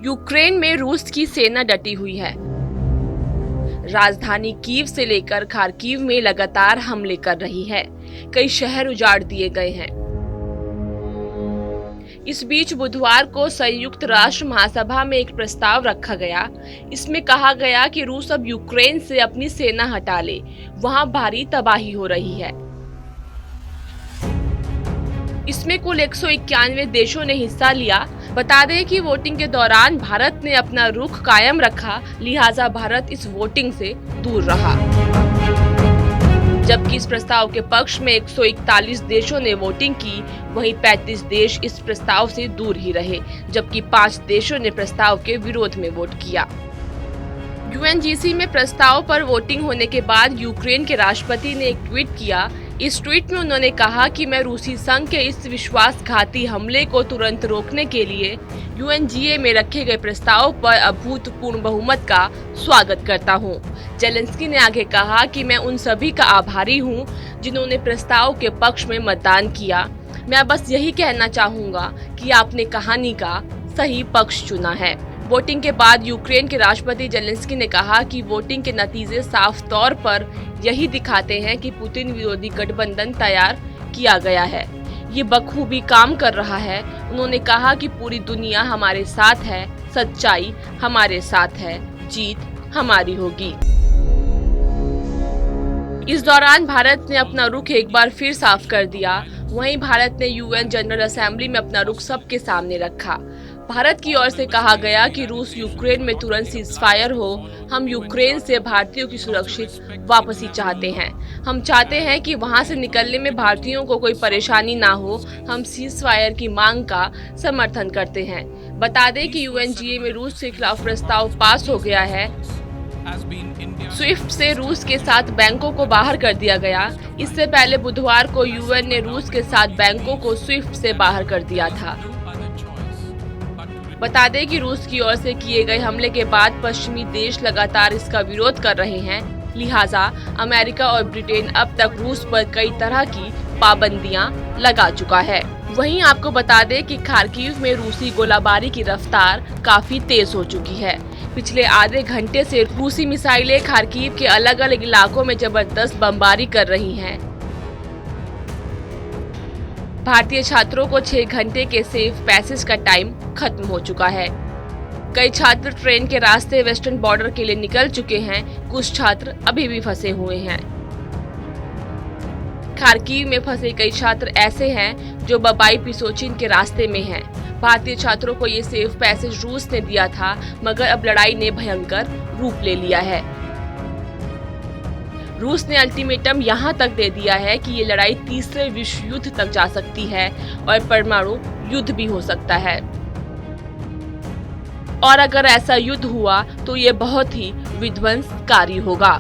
Ukraine में रूस की सेना डटी हुई है। राजधानी कीव से लेकर खार्किव में लगातार हमले कर रही है। कई शहर उजाड़ दिए गए हैं। इस बीच बुधवार को संयुक्त राष्ट्र महासभा में एक प्रस्ताव रखा गया। इसमें कहा गया कि रूस अब यूक्रेन से अपनी सेना हटा ले, वहां भारी तबाही हो रही है। इसमें कुल 191 देशों ने हिस्सा लिया। बता दें कि वोटिंग के दौरान भारत ने अपना रुख कायम रखा, लिहाजा भारत इस वोटिंग से दूर रहा। जबकि इस प्रस्ताव के पक्ष में 141 देशों ने वोटिंग की, वहीं 35 देश इस प्रस्ताव से दूर ही रहे, जबकि 5 देशों ने प्रस्ताव के विरोध में वोट किया। यूएनजीसी में प्रस्ताव पर वोटिंग होने के बाद यूक्रेन के राष्ट्रपति ने एक ट्वीट किया। इस ट्वीट में उन्होंने कहा कि मैं रूसी संघ के इस विश्वासघाती हमले को तुरंत रोकने के लिए यूएनजीए में रखे गए प्रस्ताव पर अभूतपूर्व बहुमत का स्वागत करता हूं। जेलेंस्की ने आगे कहा कि मैं उन सभी का आभारी हूं जिन्होंने प्रस्ताव के पक्ष में मतदान किया। मैं बस यही कहना चाहूंगा कि आपने कहानी का सही पक्ष चुना है। वोटिंग के बाद यूक्रेन के राष्ट्रपति जेलेंस्की ने कहा कि वोटिंग के नतीजे साफ तौर पर यही दिखाते हैं कि पुतिन विरोधी गठबंधन तैयार किया गया है। ये बखूबी काम कर रहा है। उन्होंने कहा कि पूरी दुनिया हमारे साथ है, सच्चाई हमारे साथ है, जीत हमारी होगी। इस दौरान भारत ने अपना रुख एक बार फिर साफ कर दिया। वहीं भारत ने यूएन जनरल असेंबली में अपना रुख सबके सामने रखा। भारत की ओर से कहा गया कि रूस यूक्रेन में तुरंत सीजफायर हो। हम यूक्रेन से भारतीयों की सुरक्षित वापसी चाहते हैं। हम चाहते हैं कि वहां से निकलने में भारतीयों को कोई परेशानी ना हो। हम सीजफायर की मांग का समर्थन करते हैं। बता दें कि यूएनजीए में रूस के खिलाफ प्रस्ताव पास हो गया है। स्विफ्ट से रूस के 7 बैंकों को बाहर कर दिया गया। इससे पहले बुधवार को यूएन ने रूस के 7 बैंकों को स्विफ्ट से बाहर कर दिया था। बता दें कि रूस की ओर से किए गए हमले के बाद पश्चिमी देश लगातार इसका विरोध कर रहे हैं। लिहाजा अमेरिका और ब्रिटेन अब तक रूस पर कई तरह की पाबंदियां लगा चुका है। वहीं आपको बता दें कि खार्किव में रूसी गोलाबारी की रफ्तार काफी तेज हो चुकी है। पिछले आधे घंटे से रूसी मिसाइलें खार्किव के अलग अलग इलाकों में जबरदस्त बमबारी कर रही हैं। भारतीय छात्रों को 6 घंटे के सेफ पैसेज का टाइम खत्म हो चुका है। कई छात्र ट्रेन के रास्ते वेस्टर्न बॉर्डर के लिए निकल चुके हैं। कुछ छात्र अभी भी फंसे हुए हैं। खार्किव में फंसे कई छात्र ऐसे हैं जो बबाई पिसोचिन के रास्ते में हैं। भारतीय छात्रों को ये सेफ पैसेज रूस ने दिया था, मगर अब लड़ाई ने भयंकर रूप ले लिया है। रूस ने अल्टीमेटम यहाँ तक दे दिया है कि ये लड़ाई तीसरे विश्व युद्ध तक जा सकती है और परमाणु युद्ध भी हो सकता है। और अगर ऐसा युद्ध हुआ तो ये बहुत ही विध्वंसकारी होगा।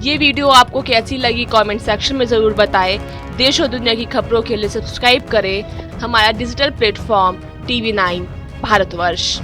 ये वीडियो आपको कैसी लगी कमेंट सेक्शन में जरूर बताएं। देश और दुनिया की खबरों के लिए सब्सक्राइब करें हमारा डिजिटल प्लेटफॉर्म TV9 भारतवर्ष।